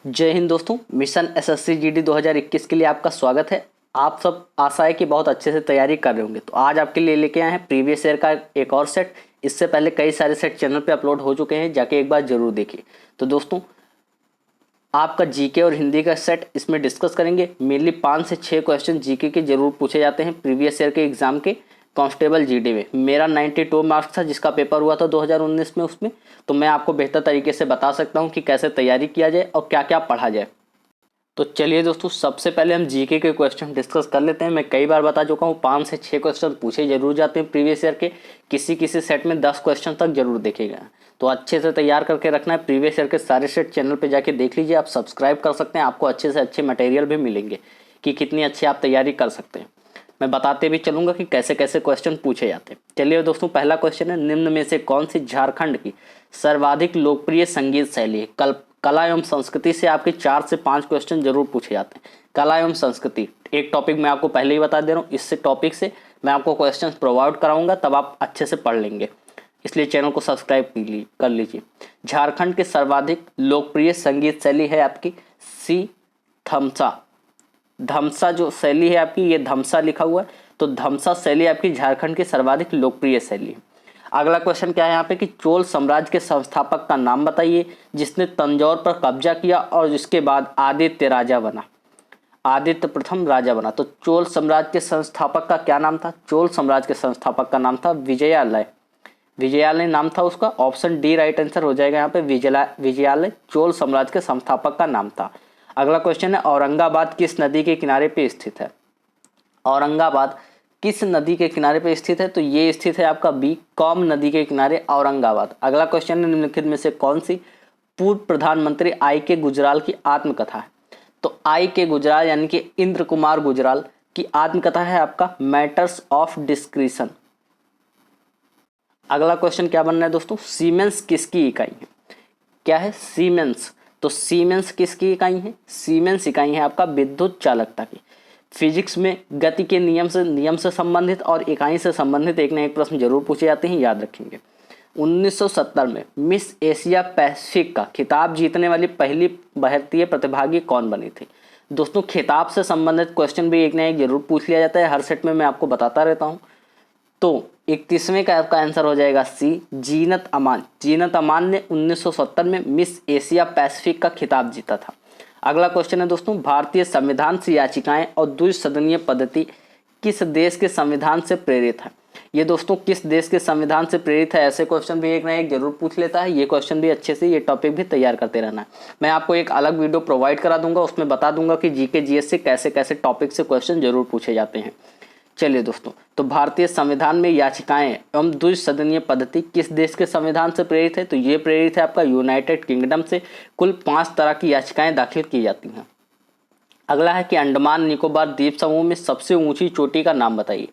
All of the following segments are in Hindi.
जय हिंद दोस्तों। मिशन एसएससी जीडी 2021 के लिए आपका स्वागत है। आप सब आशा है कि बहुत अच्छे से तैयारी कर रहे होंगे। तो आज आपके लिए लेके आए हैं प्रीवियस ईयर का एक और सेट। इससे पहले कई सारे सेट चैनल पे अपलोड हो चुके हैं, जाके एक बार जरूर देखिए। तो दोस्तों आपका जीके और हिंदी का सेट इसमें डिस्कस करेंगे। मेनली 5 से 6 क्वेश्चन जीके के जरूर पूछे जाते हैं प्रीवियस ईयर के एग्जाम के कांस्टेबल जीडी में। मेरा 92 मार्क्स था जिसका पेपर हुआ था 2019 में। उसमें तो मैं आपको बेहतर तरीके से बता सकता हूं कि कैसे तैयारी किया जाए और क्या क्या पढ़ा जाए। तो चलिए दोस्तों, सबसे पहले हम जीके के क्वेश्चन डिस्कस कर लेते हैं। मैं कई बार बता चुका हूँ 5 से 6 क्वेश्चन पूछे जरूर जाते हैं प्रीवियस ईयर के। किसी किसी सेट में 10 क्वेश्चन तक जरूर देखेगा। तो अच्छे से तैयार करके रखना है। प्रीवियस ईयर के सारे सेट चैनल पे जाके देख लीजिए। आप सब्सक्राइब कर सकते हैं, आपको अच्छे से अच्छे मटेरियल भी मिलेंगे कि कितनी अच्छी आप तैयारी कर सकते हैं। मैं बताते भी चलूंगा कि कैसे कैसे क्वेश्चन पूछे जाते हैं। चलिए दोस्तों, पहला क्वेश्चन है, निम्न में से कौन सी झारखंड की सर्वाधिक लोकप्रिय संगीत शैली है? कला एवं संस्कृति से आपके 4 से 5 क्वेश्चन जरूर पूछे जाते हैं। कला एवं संस्कृति एक टॉपिक मैं आपको पहले ही बता दे रहा हूँ। इससे टॉपिक से मैं आपको क्वेश्चन प्रोवाइड कराऊंगा, तब आप अच्छे से पढ़ लेंगे। इसलिए चैनल को सब्सक्राइब कर लीजिए। झारखंड की सर्वाधिक लोकप्रिय संगीत शैली है आपकी सी धमसा। धमसा जो शैली है आपकी, ये धमसा लिखा हुआ है, तो धमसा शैली आपकी झारखंड की सर्वाधिक लोकप्रिय शैली है। अगला क्वेश्चन क्या है यहाँ पे कि चोल साम्राज्य के संस्थापक का नाम बताइए जिसने तंजौर पर कब्जा किया और जिसके बाद आदित्य राजा बना, आदित्य प्रथम राजा बना। तो चोल साम्राज्य के संस्थापक का क्या नाम था? चोल साम्राज्य के संस्थापक का नाम था विजयालय। विजयालय नाम था उसका। ऑप्शन डी राइट आंसर हो जाएगा यहाँ पे। विजयालय चोल साम्राज्य के संस्थापक का नाम था। अगला क्वेश्चन है, औरंगाबाद किस नदी के किनारे पे स्थित है? औरंगाबाद किस नदी के किनारे पे स्थित है? तो ये स्थित है आपका बी, कौम नदी के किनारे औरंगाबाद। अगला क्वेश्चन है, निम्नलिखित में से कौन सी पूर्व प्रधानमंत्री आई के गुजराल की आत्मकथा है? तो आई के गुजराल यानी कि इंद्र कुमार गुजराल की आत्मकथा है आपका मैटर्स ऑफ डिस्क्रिशन। अगला क्वेश्चन क्या बनना है दोस्तों, सीमेंस किसकी इकाई है? क्या है? सीमेंस। तो सीमेंस किसकी इकाई है? सीमेंस इकाई है आपका विद्युत चालकता की। फिजिक्स में गति के नियम से संबंधित और इकाई से संबंधित एक ना एक प्रश्न जरूर पूछे जाते हैं, याद रखेंगे। 1970 में मिस एशिया पैसिफिक का खिताब जीतने वाली पहली भारतीय प्रतिभागी कौन बनी थी? दोस्तों खिताब से संबंधित क्वेश्चन भी एक ना एक जरूर पूछ लिया जाता है, हर सेट में मैं आपको बताता रहता हूँ। तो 31वें का आपका आंसर हो जाएगा सी, जीनत अमान। जीनत अमान ने 1970 में मिस एशिया पैसिफिक का खिताब जीता था। अगला क्वेश्चन है दोस्तों, भारतीय संविधान से याचिकाएं और द्विसदनीय पद्धति किस देश के संविधान से प्रेरित है? ये दोस्तों किस देश के संविधान से प्रेरित है, ऐसे क्वेश्चन भी एक ना एक जरूर पूछ लेता है। ये क्वेश्चन भी अच्छे से, ये टॉपिक भी तैयार करते रहना है। मैं आपको एक अलग वीडियो प्रोवाइड करा दूंगा, उसमें बता दूंगा कि जीके जीएस से कैसे कैसे टॉपिक से क्वेश्चन जरूर पूछे जाते हैं। चलिए दोस्तों, तो भारतीय संविधान में याचिकाएं एवं द्विसदनीय पद्धति किस देश के संविधान से प्रेरित है? तो ये प्रेरित है आपका यूनाइटेड किंगडम से। कुल 5 तरह की याचिकाएं दाखिल की जाती हैं। अगला है कि अंडमान निकोबार द्वीप समूह में सबसे ऊंची चोटी का नाम बताइए।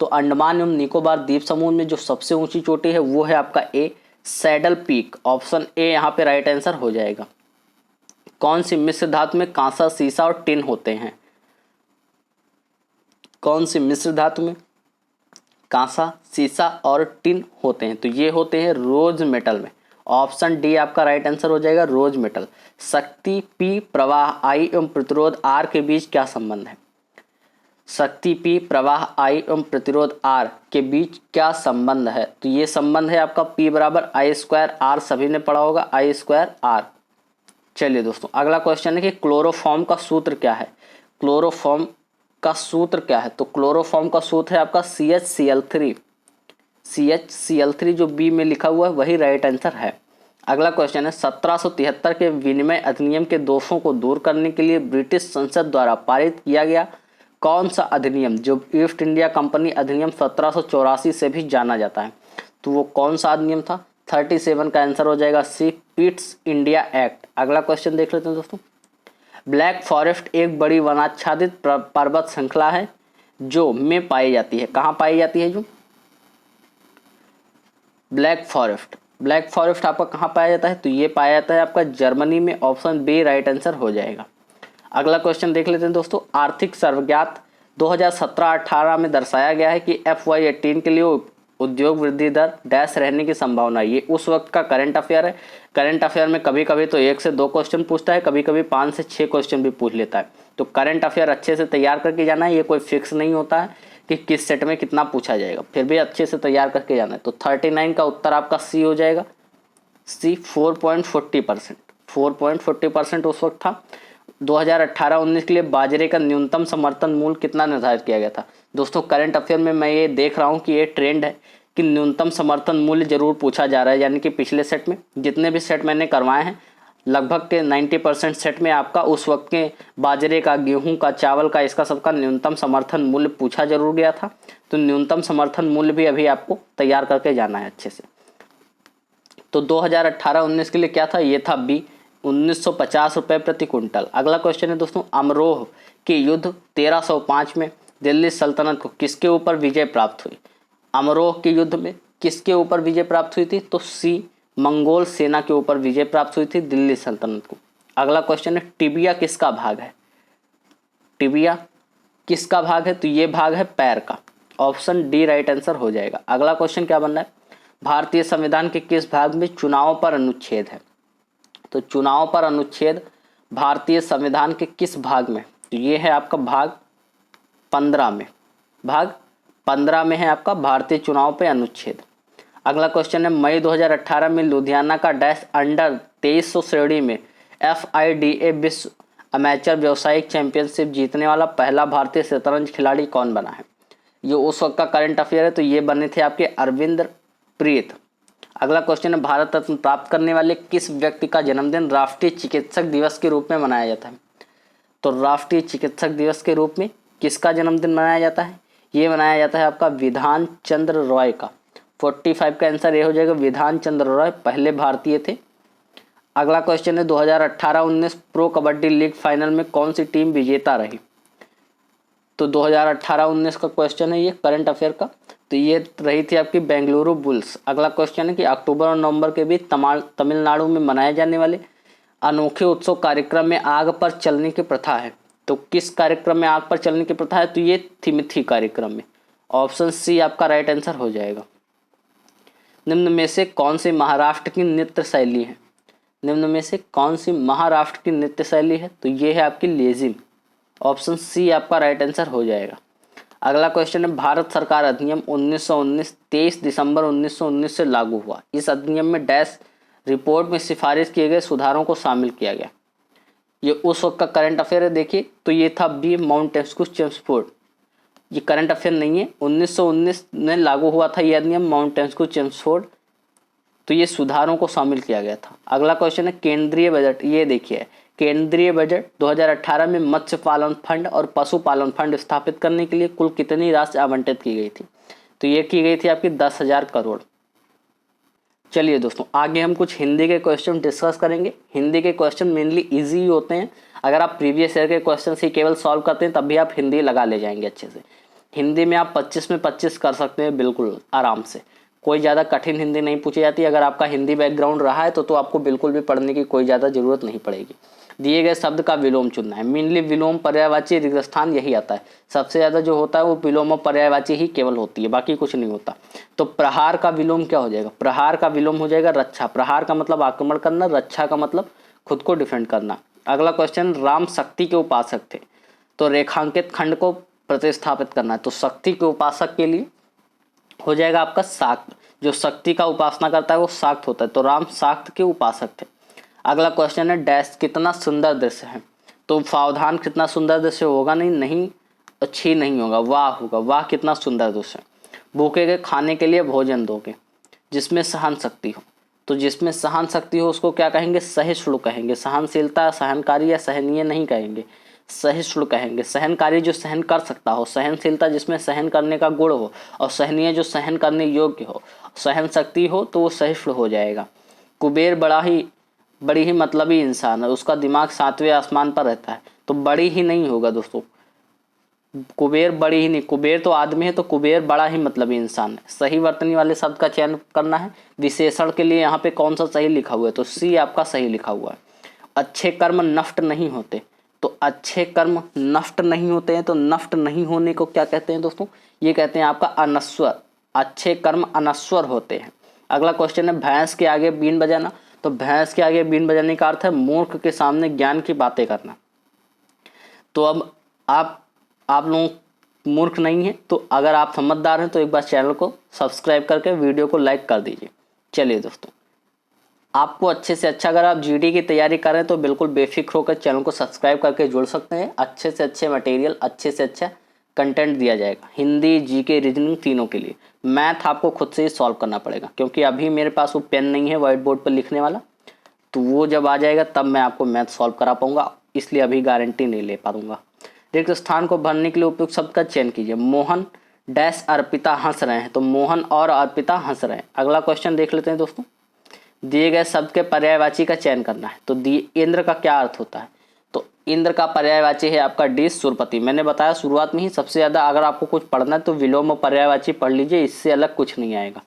तो अंडमान एवं निकोबार द्वीप समूह में जो सबसे ऊंची चोटी है वो है आपका ए, सैडल पीक। ऑप्शन ए यहाँ पे राइट आंसर हो जाएगा। कौन सी मिश्र धातु में कांसा, सीसा और टिन होते हैं? कौन सी मिश्र धातु में कांसा, सीसा और टिन होते हैं? तो ये होते हैं रोज मेटल में। ऑप्शन डी आपका राइट आंसर हो जाएगा, रोज मेटल। शक्ति पी, प्रवाह आई एवं प्रतिरोध आर के बीच क्या संबंध है? शक्ति पी, प्रवाह आई एवं प्रतिरोध आर के बीच क्या संबंध है? तो ये संबंध है आपका P बराबर आई स्क्वायर आर। सभी ने पढ़ा होगा आई स्क्वायर आर। चलिए दोस्तों, अगला क्वेश्चन है कि क्लोरोफॉर्म का सूत्र क्या है? क्लोरोफॉर्म का सूत्र क्या है? तो क्लोरोफॉर्म का सूत्र है आपका CHCl3। CHCl3 जो बी में लिखा हुआ है वही राइट आंसर है। अगला क्वेश्चन है, 1773 के विनिमय अधिनियम के दोषों को दूर करने के लिए ब्रिटिश संसद द्वारा पारित किया गया कौन सा अधिनियम, जो ईस्ट इंडिया कंपनी अधिनियम 1784 से भी जाना जाता है? तो वो कौन सा अधिनियम था? 37 का आंसर हो जाएगा सी, पिट्स इंडिया एक्ट। अगला क्वेश्चन देख लेते हैं दोस्तों, ब्लैक फॉरेस्ट एक बड़ी वनाच्छादित पर्वत श्रृंखला है जो में पाई जाती है। कहाँ पाई जाती है? जो ब्लैक फॉरेस्ट आपका कहाँ पाया जाता है? तो ये पाया जाता है आपका जर्मनी में। ऑप्शन बी राइट आंसर हो जाएगा। अगला क्वेश्चन देख लेते हैं दोस्तों, आर्थिक सर्वज्ञात 2017-18 में दर्शाया गया है कि FY18 के लिए उद्योग वृद्धि दर डैश रहने की संभावना। ये उस वक्त का करंट अफेयर है। करंट अफेयर में कभी कभी तो 1 से 2 क्वेश्चन पूछता है, कभी कभी 5 से 6 क्वेश्चन भी पूछ लेता है। तो करंट अफेयर अच्छे से तैयार करके जाना है। ये कोई फिक्स नहीं होता है कि किस सेट में कितना पूछा जाएगा, फिर भी अच्छे से तैयार करके जाना है। तो 39 का उत्तर आपका सी हो जाएगा। सी 4.40%। 4.40% उस वक्त था। 2018-19 के लिए बाजरे का न्यूनतम समर्थन मूल्य कितना निर्धारित किया गया था। दोस्तों करंट अफेयर में मैं ये देख रहा हूँ कि ये ट्रेंड है कि न्यूनतम समर्थन मूल्य जरूर पूछा जा रहा है। यानी कि पिछले सेट में जितने भी सेट मैंने करवाए हैं लगभग के 90% सेट में आपका उस वक्त के बाजरे का, गेहूं का, चावल का, इसका सबका न्यूनतम समर्थन मूल्य पूछा जरूर गया था। तो न्यूनतम समर्थन मूल्य भी अभी आपको तैयार करके जाना है अच्छे से। तो 2018-19 के लिए क्या था, ये था बी 1950 रुपये प्रति क्विंटल। अगला क्वेश्चन है दोस्तों, अमरोह के युद्ध 1305 में दिल्ली सल्तनत को किसके ऊपर विजय प्राप्त हुई। अमरोह के युद्ध में किसके ऊपर विजय प्राप्त हुई थी, तो सी मंगोल सेना के ऊपर विजय प्राप्त हुई थी दिल्ली सल्तनत को। अगला क्वेश्चन है, टिबिया किसका भाग है। टिबिया किसका भाग है, तो ये भाग है पैर का। ऑप्शन डी राइट आंसर हो जाएगा। अगला क्वेश्चन क्या बन रहा है, भारतीय संविधान के किस भाग में चुनाव पर अनुच्छेद है। तो चुनाव पर अनुच्छेद भारतीय संविधान के किस भाग में, तो ये है आपका भाग 15 में। भाग 15 में है आपका भारतीय चुनाव पे अनुच्छेद। अगला क्वेश्चन है, मई 2018 में लुधियाना का डैश अंडर 2300 श्रेणी में FIDA विश्व अमेचर व्यावसायिक चैंपियनशिप जीतने वाला पहला भारतीय शतरंज खिलाड़ी कौन बना है। ये उस वक्त का करंट अफेयर है। तो ये बने थे आपके अरविंद प्रीत। अगला क्वेश्चन है, भारत रत्न प्राप्त करने वाले किस व्यक्ति का जन्मदिन राष्ट्रीय चिकित्सक दिवस के रूप में मनाया जाता है। तो राष्ट्रीय चिकित्सक दिवस के रूप में किसका जन्मदिन मनाया जाता है, ये मनाया जाता है आपका विधान चंद्र रॉय का। 45 का आंसर ये हो जाएगा, विधान चंद्र रॉय पहले भारतीय थे। अगला क्वेश्चन है, 2018-19 प्रो कबड्डी लीग फाइनल में कौन सी टीम विजेता रही। तो 2018-19 का क्वेश्चन है ये करंट अफेयर का। तो ये रही थी आपकी बेंगलुरु बुल्स। अगला क्वेश्चन है कि अक्टूबर और नवंबर के बीच तमिलनाडु में मनाए जाने वाले अनोखे उत्सव कार्यक्रम में आग पर चलने की प्रथा है। तो किस कार्यक्रम में आग पर चलने की प्रथा है, तो ये थिमिथी कार्यक्रम में। ऑप्शन सी आपका राइट आंसर हो जाएगा। निम्न में से कौन सी महाराष्ट्र की नृत्य शैली है। निम्न में से कौन सी महाराष्ट्र की नृत्य शैली है, तो ये है आपकी लेजिम। ऑप्शन सी आपका राइट आंसर हो जाएगा। अगला क्वेश्चन है, भारत सरकार अधिनियम 1919 23 दिसंबर 1919 से लागू हुआ। इस अधिनियम में डैश रिपोर्ट में सिफारिश किए गए सुधारों को शामिल किया गया। ये उस वक्त का करंट अफेयर है। देखिए तो ये था बी माउंट टेस्को चेम्सफोर्ड। ये करंट अफेयर नहीं है, 1919 में लागू हुआ था ये अधिनियम माउंट टेस्को चेम्सफोर्ड। तो ये सुधारों को शामिल किया गया था। अगला क्वेश्चन है, केंद्रीय बजट। ये देखिए केंद्रीय बजट 2018 में मत्स्य पालन फंड और पशुपालन फंड स्थापित करने के लिए कुल कितनी राशि आवंटित की गई थी। तो ये की गई थी आपकी 10,000 करोड़। चलिए दोस्तों आगे हम कुछ हिंदी के क्वेश्चन डिस्कस करेंगे। हिंदी के क्वेश्चन मेनली इजी होते हैं। अगर आप प्रीवियस ईयर के क्वेश्चन ही केवल सॉल्व करते हैं तब भी आप हिंदी लगा ले जाएंगे अच्छे से। हिंदी में आप 25 में 25 कर सकते हैं बिल्कुल आराम से। कोई ज़्यादा कठिन हिंदी नहीं पूछी जाती। अगर आपका हिंदी बैकग्राउंड रहा है तो आपको बिल्कुल भी पढ़ने की कोई ज़्यादा ज़रूरत नहीं पड़ेगी। दिए गए शब्द का विलोम चुनना है। मेनली विलोम पर्यायवाची रिक्त स्थान यही आता है। सबसे ज़्यादा जो होता है वो विलोम और पर्यायवाची ही केवल होती है, बाकी कुछ नहीं होता। तो प्रहार का विलोम क्या हो जाएगा, प्रहार का विलोम हो जाएगा रक्षा। प्रहार का मतलब आक्रमण करना, रक्षा का मतलब खुद को डिफेंड करना। अगला क्वेश्चन, राम शक्ति के उपासक थे तो रेखांकित खंड को प्रतिस्थापित करना है। तो शक्ति के उपासक के लिए हो जाएगा आपका शाक्त। जो शक्ति का उपासना करता है वो शाक्त होता है। तो राम शाक्त के उपासक थे। अगला क्वेश्चन है, डैश कितना सुंदर दृश्य है। तो सावधान, कितना सुंदर दृश्य होगा नहीं अच्छी नहीं होगा, वाह होगा। वाह कितना सुंदर दृश्य। भूखे के खाने के लिए भोजन दोगे जिसमें सहन शक्ति हो। तो जिसमें सहन शक्ति हो उसको क्या कहेंगे, सहिष्णु कहेंगे। सहनशीलता, सहनकारी या सहनीय नहीं कहेंगे, सहिष्णु कहेंगे। सहनकारी जो सहन कर सकता हो, सहनशीलता जिसमें सहन करने का गुण हो, और सहनीय जो सहन करने योग्य हो। सहन शक्ति हो तो वो सहिष्णु हो जाएगा। कुबेर बड़ी ही मतलबी इंसान है, उसका दिमाग 7वें आसमान पर रहता है। तो बड़ी ही नहीं होगा दोस्तों, कुबेर बड़ी ही नहीं। कुबेर तो आदमी है तो कुबेर बड़ा ही मतलबी इंसान है। सही वर्तनी वाले शब्द का चयन करना है। विशेषण के लिए यहाँ पे कौन सा सही लिखा हुआ है, तो सी आपका सही लिखा हुआ है। अच्छे कर्म नष्ट नहीं होते। तो अच्छे कर्म नष्ट नहीं होते हैं। तो नष्ट नहीं होने को क्या कहते हैं दोस्तों, ये कहते हैं आपका अनश्वर। अच्छे कर्म अनश्वर होते हैं। अगला क्वेश्चन है भैंस के आगे बीन बजाना। तो भैंस के आगे बीन बजाने का अर्थ है मूर्ख के सामने ज्ञान की बातें करना। तो अब आप लोग मूर्ख नहीं हैं, तो अगर आप समझदार हैं तो एक बार चैनल को सब्सक्राइब करके वीडियो को लाइक कर दीजिए। चलिए दोस्तों, आपको अच्छे से अच्छा, अगर आप जीडी की तैयारी कर रहे हैं तो बिल्कुल बेफिक्र होकर चैनल को सब्सक्राइब करके जुड़ सकते हैं। अच्छे से अच्छे मटेरियल, अच्छे से अच्छा कंटेंट दिया जाएगा, हिंदी, जीके, रीजनिंग तीनों के लिए। मैथ आपको खुद से ही सॉल्व करना पड़ेगा, क्योंकि अभी मेरे पास वो पेन नहीं है व्हाइट बोर्ड पर लिखने वाला, तो वो जब आ जाएगा तब मैं आपको मैथ सॉल्व करा पाऊंगा, इसलिए अभी गारंटी नहीं ले पाऊंगा। रिक्त स्थान को भरने के लिए उपयुक्त शब्द का चयन कीजिए। मोहन डैश अर्पिता हंस रहे हैं, तो मोहन और अर्पिता हंस रहे हैं। अगला क्वेश्चन देख लेते हैं दोस्तों। दिए गए शब्द के पर्यायवाची का चयन करना है। तो इंद्र का क्या अर्थ होता है? तो इंद्र का पर्यायवाची है आपका डी सुरपति। मैंने बताया शुरुआत में ही, सबसे ज़्यादा अगर आपको कुछ पढ़ना है तो विलोम और पर्यायवाची पढ़ लीजिए, इससे अलग कुछ नहीं आएगा।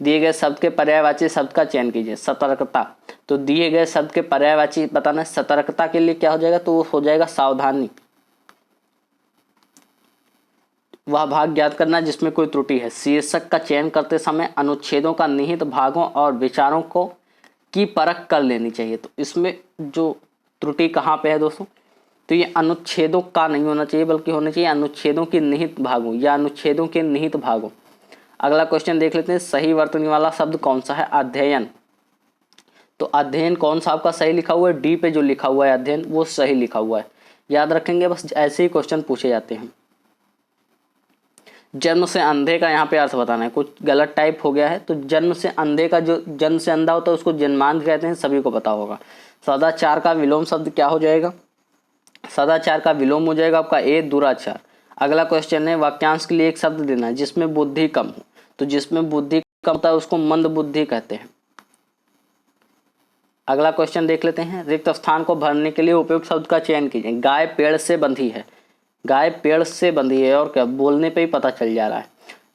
दिए गए शब्द के पर्यायवाची शब्द का चयन कीजिए। सतर्कता। तो दिए गए शब्द के पर्यायवाची बताना है। सतर्कता के लिए क्या हो जाएगा? तो हो जाएगा सावधानी। वह भाग ज्ञात करना जिसमें कोई त्रुटि है। शीर्षक का चयन करते समय अनुच्छेदों का निहित भागों और विचारों को की परख कर लेनी चाहिए। तो इसमें जो त्रुटि कहाँ पे है दोस्तों? तो ये अनुच्छेदों का नहीं होना चाहिए, बल्कि होना चाहिए अनुच्छेदों के निहित भागों या अनुच्छेदों के निहित भागों। अगला क्वेश्चन देख लेते हैं। सही वर्तनी वाला शब्द कौन सा है? अध्ययन। तो अध्ययन कौन सा आपका सही लिखा हुआ है? डी पे जो लिखा हुआ है अध्ययन, वो सही लिखा हुआ है। याद रखेंगे, बस ऐसे ही क्वेश्चन पूछे जाते हैं। जन्म से अंधे का यहाँ पे अर्थ बताना है, कुछ गलत टाइप हो गया है। तो जन्म से अंधे का, जो जन्म से अंधा होता है उसको जन्मांध कहते हैं, सभी को पता होगा। सदाचार का विलोम शब्द क्या हो जाएगा? सदाचार का विलोम हो जाएगा आपका ए दुराचार। अगला क्वेश्चन है वाक्यांश के लिए एक शब्द देना है जिसमें बुद्धि कम हो। तो जिसमें बुद्धि कम होता है उसको मंद बुद्धि कहते हैं। अगला क्वेश्चन देख लेते हैं। रिक्त स्थान को भरने के लिए उपयुक्त शब्द का चयन कीजिए। गाय पेड़ से बंधी है। गाय पेड़ से बंधी है, और क्या, बोलने पे ही पता चल जा रहा है।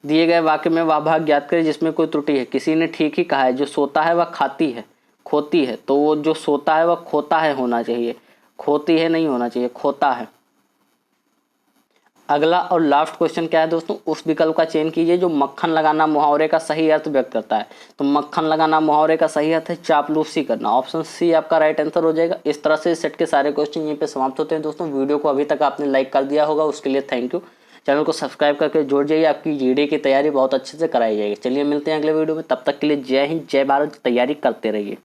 दिए गए वाक्य में वह भाग ज्ञात करें जिसमें कोई त्रुटि है। किसी ने ठीक ही कहा है, जो सोता है वह खाती है, खोती है। तो वो जो सोता है वह खोता है होना चाहिए, खोती है नहीं होना चाहिए, खोता है। अगला और लास्ट क्वेश्चन क्या है दोस्तों? उस विकल्प का चयन कीजिए जो मक्खन लगाना मुहावरे का सही अर्थ व्यक्त करता है। तो मक्खन लगाना मुहावरे का सही अर्थ है चापलूसी करना। ऑप्शन सी आपका राइट आंसर हो जाएगा। इस तरह से सेट के सारे क्वेश्चन यहीं पे समाप्त होते हैं दोस्तों। वीडियो को अभी तक आपने लाइक कर दिया होगा, उसके लिए थैंक यू। चैनल को सब्सक्राइब करके जोड़ जाइए, आपकी जीडी की तैयारी बहुत अच्छे से कराई जाएगी। चलिए मिलते हैं अगले वीडियो में, तब तक के लिए जय हिंद, जय भारत। तैयारी करते रहिए।